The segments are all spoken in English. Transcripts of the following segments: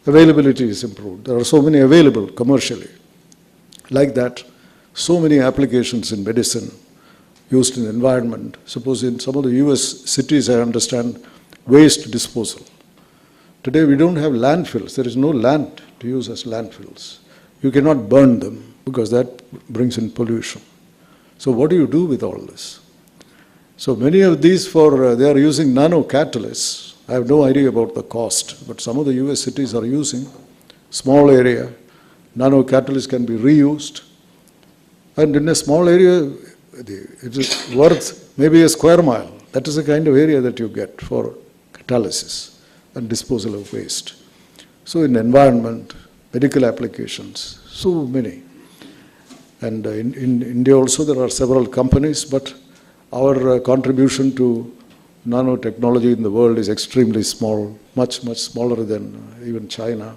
Availability is improved. There are so many available commercially. Like that, so many applications in medicine used in the environment. Suppose in some of the US cities, I understand, waste disposal. Today we don't have landfills. There is no land to use as landfills. You cannot burn them because that brings in pollution. So what do you do with all this? So many of these they are using nano catalysts. I have no idea about the cost, but some of the US cities are using small area. Nano catalysts can be reused. And in a small area, it is worth maybe a square mile. That is the kind of area that you get for catalysis and disposal of waste. So in environment, medical applications, so many. And in India also there are several companies, but our contribution to nanotechnology in the world is extremely small, much, much smaller than even China.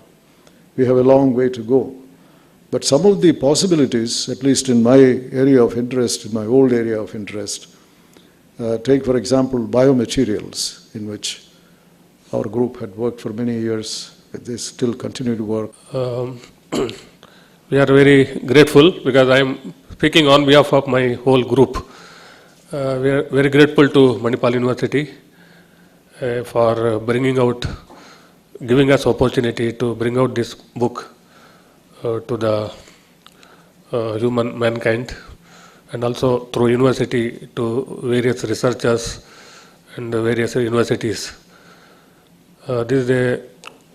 We have a long way to go. But some of the possibilities, at least in my area of interest, in my old area of interest, take for example biomaterials, in which our group had worked for many years. They still continue to work. We are very grateful because I am speaking on behalf of my whole group. We are very grateful to Manipal University for giving us opportunity to bring out this book to the mankind, and also through university to various researchers and various universities. This is a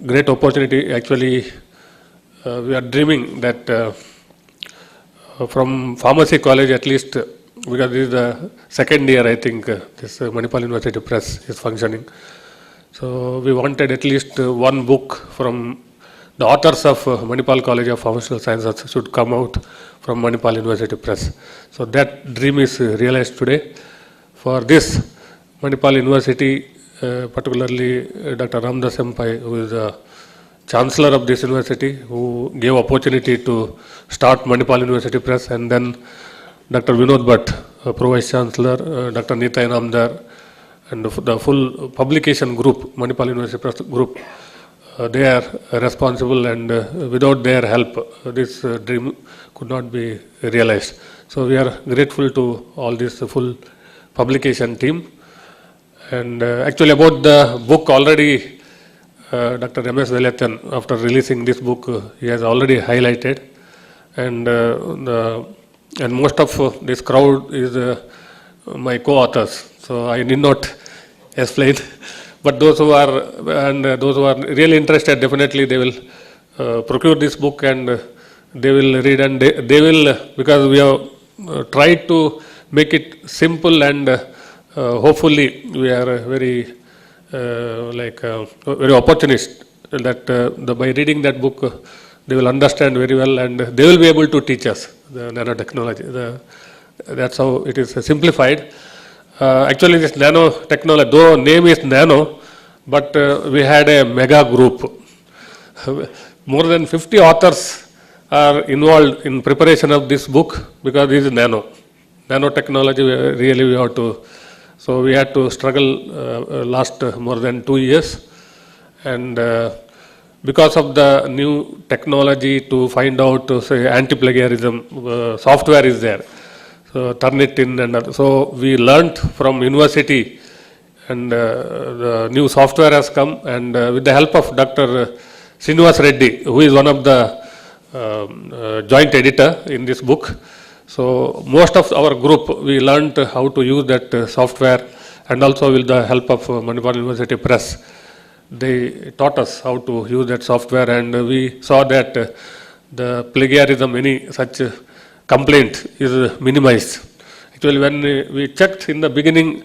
great opportunity. Actually, we are dreaming that from pharmacy college at least, because this is the second year I think this Manipal University Press is functioning. So we wanted at least one book from the authors of Manipal College of Pharmaceutical Sciences should come out from Manipal University Press. So that dream is realized today. For this, Manipal University, particularly Dr. Ramdas Sempai, who is the Chancellor of this university, who gave opportunity to start Manipal University Press, and then Dr. Vinod Bhatt, Pro Vice Chancellor, Dr. Nita Inamdar, and the full publication group, Manipal University Press group, they are responsible, and without their help, this dream could not be realized. So we are grateful to all this full publication team. And actually about the book already, Dr. M.S. Velayathan, after releasing this book, he has already highlighted. And most of this crowd is my co-authors, so I need not explain. But those who are really interested, definitely they will procure this book and they will read, and they will, because we have tried to make it simple, and hopefully we are very very opportunist that by reading that book they will understand very well, and they will be able to teach us the nanotechnology. That's how it is simplified. Actually, this nanotechnology, though name is nano, but we had a mega group. More than 50 authors are involved in preparation of this book, because this is nanotechnology. Really, we have to. So we had to struggle last more than 2 years, and because of the new technology to find out, say, anti-plagiarism, software is there. So Turnitin, and so we learnt from university, and the new software has come, and with the help of Dr. Srinivas Reddy, who is one of the joint editor in this book. So most of our group, we learnt how to use that software, and also with the help of Manipal University Press, they taught us how to use that software, and we saw that the plagiarism, any such complaint is minimized. Actually, when we checked in the beginning,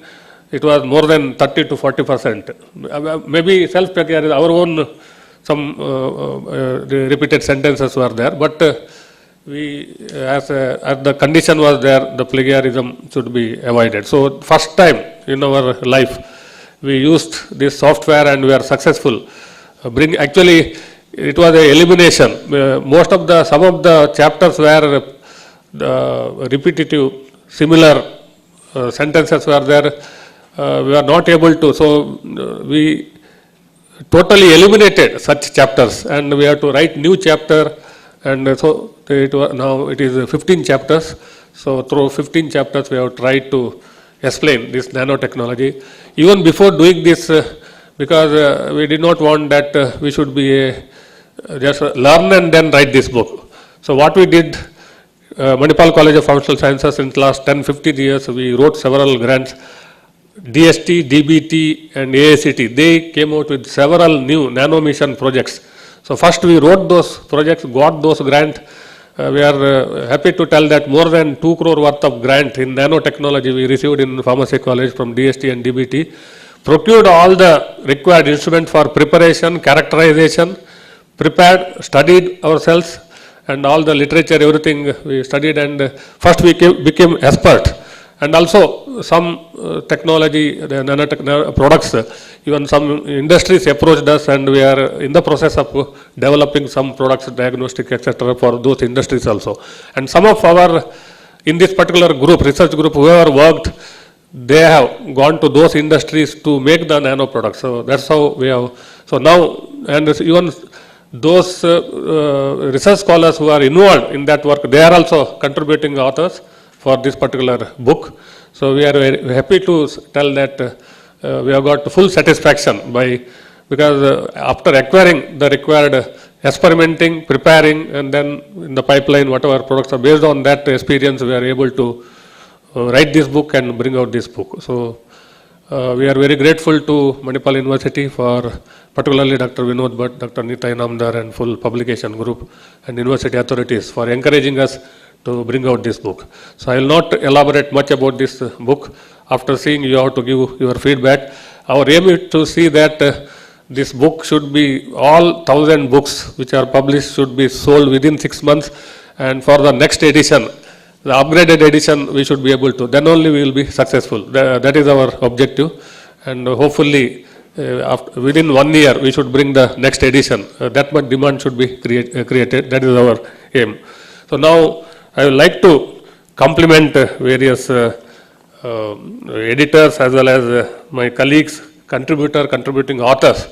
it was more than 30 to 40%. Maybe self-plagiarism, our own some the repeated sentences were there, but as the condition was there, the plagiarism should be avoided. So first time in our life, we used this software and we are successful. Actually, it was an elimination. Some of the chapters were repetitive, similar sentences were there. We are not able to. So we totally eliminated such chapters, and we have to write new chapter, and so now it is 15 chapters. So through 15 chapters we have tried to explain this nanotechnology. Even before doing this, because we did not want that we should be just learn and then write this book. So what we did, Manipal College of Functional Sciences, in the last 10-15 years, we wrote several grants. DST, DBT and AICT, they came out with several new nano mission projects. So first we wrote those projects, got those grants. We are happy to tell that more than 2 crore worth of grant in nanotechnology we received in Pharmacy College from DST and DBT. Procured all the required instruments for preparation, characterization, prepared, studied ourselves, and all the literature, everything we studied, and first we became expert. And also some technology, the nanotech products, even some industries approached us, and we are in the process of developing some products, diagnostic, etc. for those industries also. And some of our, in this particular group, research group, whoever worked, they have gone to those industries to make the nano products. So that's how we have. So now, and even those research scholars who are involved in that work, they are also contributing authors for this particular book. So we are very happy to tell that we have got full satisfaction because after acquiring the required experimenting, preparing, and then in the pipeline, whatever products are based on that experience, we are able to write this book and bring out this book. So we are very grateful to Manipal University for particularly Dr. Vinod Bhatt, Dr. Nita Inamdar, and full publication group and university authorities for encouraging us to bring out this book. So I will not elaborate much about this book. After seeing, you have to give your feedback. Our aim is to see that this book should be, all 1,000 books which are published should be sold within 6 months, and for the next edition, the upgraded edition, we should be able to, then only we will be successful. That is our objective, and hopefully within 1 year we should bring the next edition. That much demand should be created. That is our aim. So now I would like to compliment various editors as well as my colleagues, contributing authors,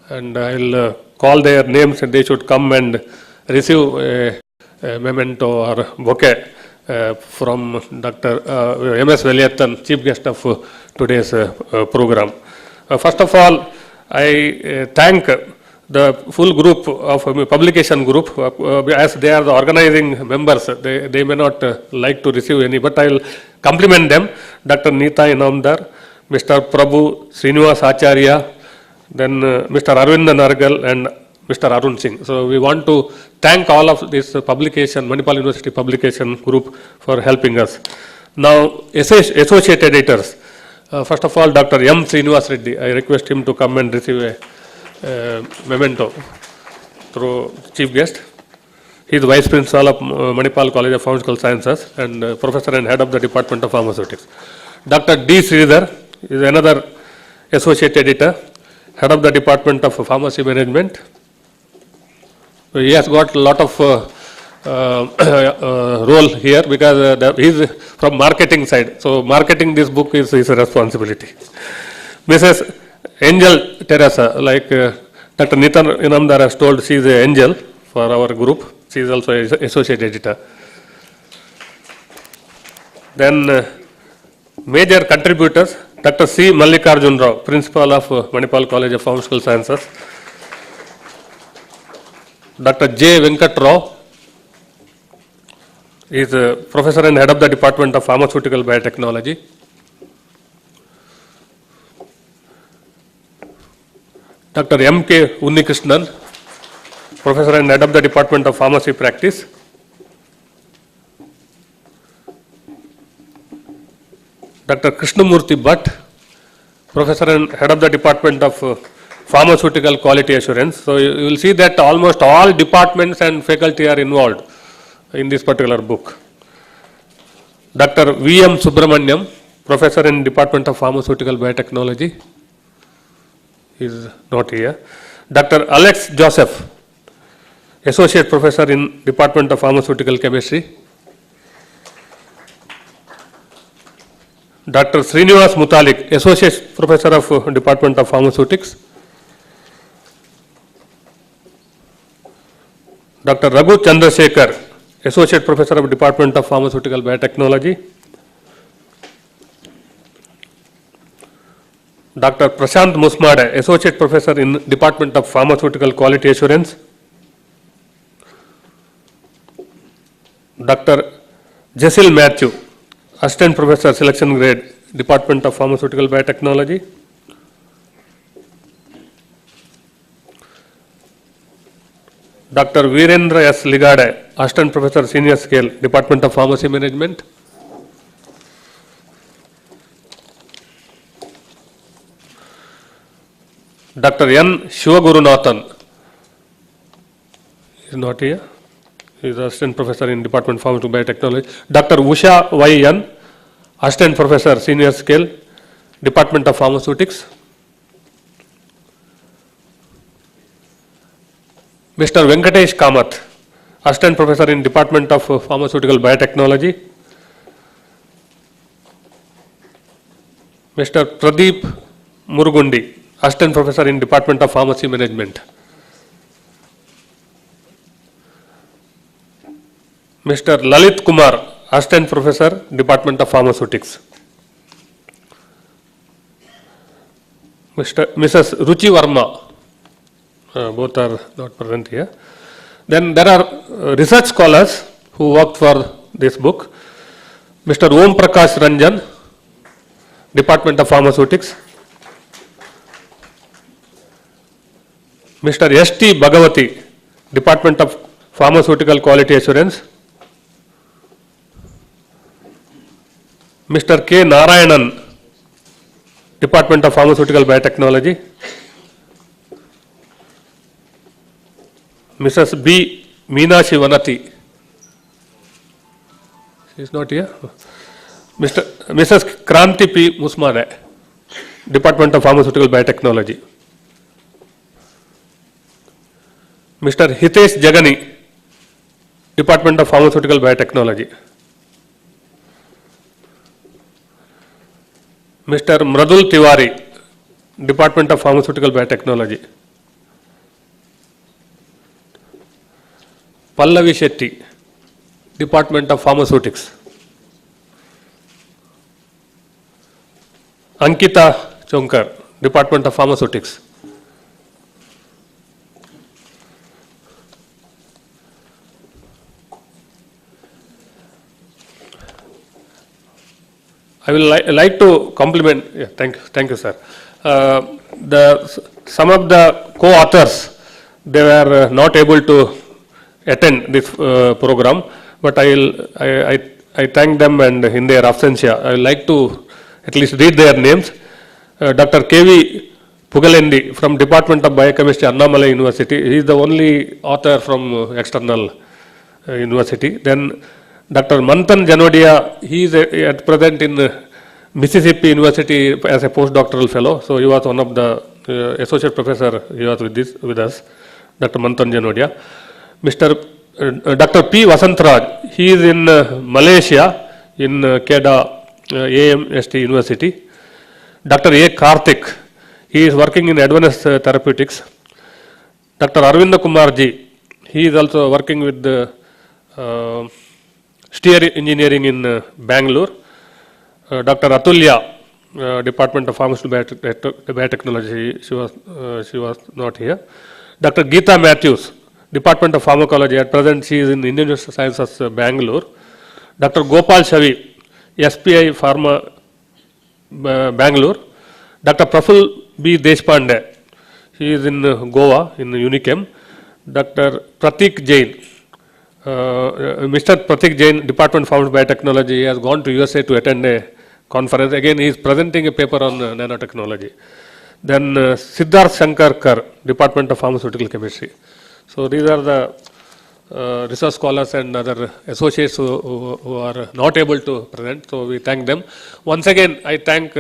and I will call their names, and they should come and receive a memento or bouquet from Dr. M.S. Veliathan, chief guest of today's program. First of all, I thank the full group of publication group, as they are the organizing members. They may not like to receive any, but I will compliment them. Dr. Nita Inamdar, Mr. Prabhu Srinivas Acharya, then Mr. Arvind Nargal, and Mr. Arun Singh. So we want to thank all of this publication, Manipal University publication group, for helping us. Now, associate editors. First of all, Dr. M. Srinivas Reddy, I request him to come and receive a memento through chief guest. He is Vice Principal of Manipal College of Pharmaceutical Sciences and Professor and Head of the Department of Pharmaceutics. Dr. D. Sridhar is another Associate Editor, Head of the Department of Pharmacy Management. He has got a lot of role here because he is from marketing side. So marketing this book is his responsibility. Mrs. Angel Teresa, like Dr. Nita Inamdar has told, she is an angel for our group. She is also an associate editor. Then major contributors, Dr. C. Mallikarjun Rao, Principal of Manipal College of Pharmaceutical Sciences. Dr. J. Venkat Rao is a Professor and Head of the Department of Pharmaceutical Biotechnology. Dr. M. K. Unnikrishnan, Professor and Head of the Department of Pharmacy Practice. Dr. Krishnamurthy Bhatt, Professor and Head of the Department of Pharmaceutical Quality Assurance. So you will see that almost all departments and faculty are involved in this particular book. Dr. V. M. Subramaniam, Professor in Department of Pharmaceutical Biotechnology, is not here. Dr. Alex Joseph, Associate Professor in Department of Pharmaceutical Chemistry. Dr. Srinivas Mutalik, Associate Professor of Department of Pharmaceutics. Dr. Raghu Chandrasekhar, Associate Professor of Department of Pharmaceutical Biotechnology. Dr. Prashant Musmade, Associate Professor in Department of Pharmaceutical Quality Assurance. Dr. Jessil Matthew, Assistant Professor Selection Grade, Department of Pharmaceutical Biotechnology. Dr. Virendra S. Ligade, Assistant Professor Senior Scale, Department of Pharmacy Management. Dr. N. Shivagurunathan is not here. He is Assistant Professor in Department of Pharmaceutical Biotechnology. Dr. Usha Y. N. Assistant Professor Senior Scale, Department of Pharmaceutics. Mr. Venkatesh Kamath, Assistant Professor in Department of Pharmaceutical Biotechnology. Mr. Pradeep Murugundi, Assistant Professor in Department of Pharmacy Management. Mr. Lalit Kumar, Assistant Professor, Department of Pharmaceutics. Mrs. Ruchi Verma, both are not present here. Then there are research scholars who worked for this book. Mr. Om Prakash Ranjan, Department of Pharmaceutics. Mr. S.T. Bhagavati, Department of Pharmaceutical Quality Assurance. Mr. K. Narayanan, Department of Pharmaceutical Biotechnology. Mrs. B. Meenashi Vanati, she is not here. Mrs. Kranti P. Musmade, Department of Pharmaceutical Biotechnology. Mr. Hitesh Jagani, Department of Pharmaceutical Biotechnology. Mr. Mradul Tiwari, Department of Pharmaceutical Biotechnology. Pallavi Shetty, Department of Pharmaceutics. Ankita Chonkar, Department of Pharmaceutics. I will like to compliment. Yeah, thank you, sir. Some of the co-authors, they were not able to attend this program, but I thank them, and in their absentia, I would like to at least read their names. Dr. K.V. Pugalendi from Department of Biochemistry, Annamalai University. He is the only author from external university. Then Dr. Manthan Janodia, he is at present in Mississippi University as a postdoctoral fellow. So he was one of the associate professor. He was with us, Dr. Manthan Janodia. Dr. P. Vasantraj, he is in Malaysia in Kedah AMST University. Dr. A. Karthik, he is working in advanced therapeutics. Dr. Arvinda Kumarji, he is also working with the steer engineering in Bangalore. Dr. Atulya, Department of Pharmaceutical Biotechnology, she was not here. Dr. Geeta Matthews, Department of Pharmacology, at present she is in Indian University of Sciences, Bangalore. Dr. Gopal Shavi, SPI Pharma, Bangalore. Dr. Praful B. Deshpande, he is in Goa, in Unichem. Dr. Pratik Jain, Mr. Pratik Jain, Department of Pharmaceutical Biotechnology, he has gone to USA to attend a conference. Again, he is presenting a paper on nanotechnology. Then Siddharth Shankar Kar, Department of Pharmaceutical Chemistry. So these are the research scholars and other associates who are not able to present. So we thank them. Once again, I thank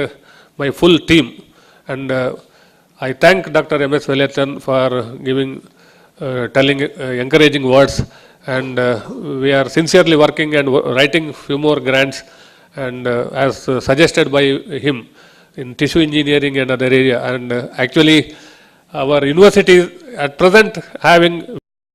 my full team, and I thank Dr. M.S. Velayathan for giving, telling encouraging words, and we are sincerely working and writing few more grants, and as suggested by him in tissue engineering and other area. And actually our university is at present having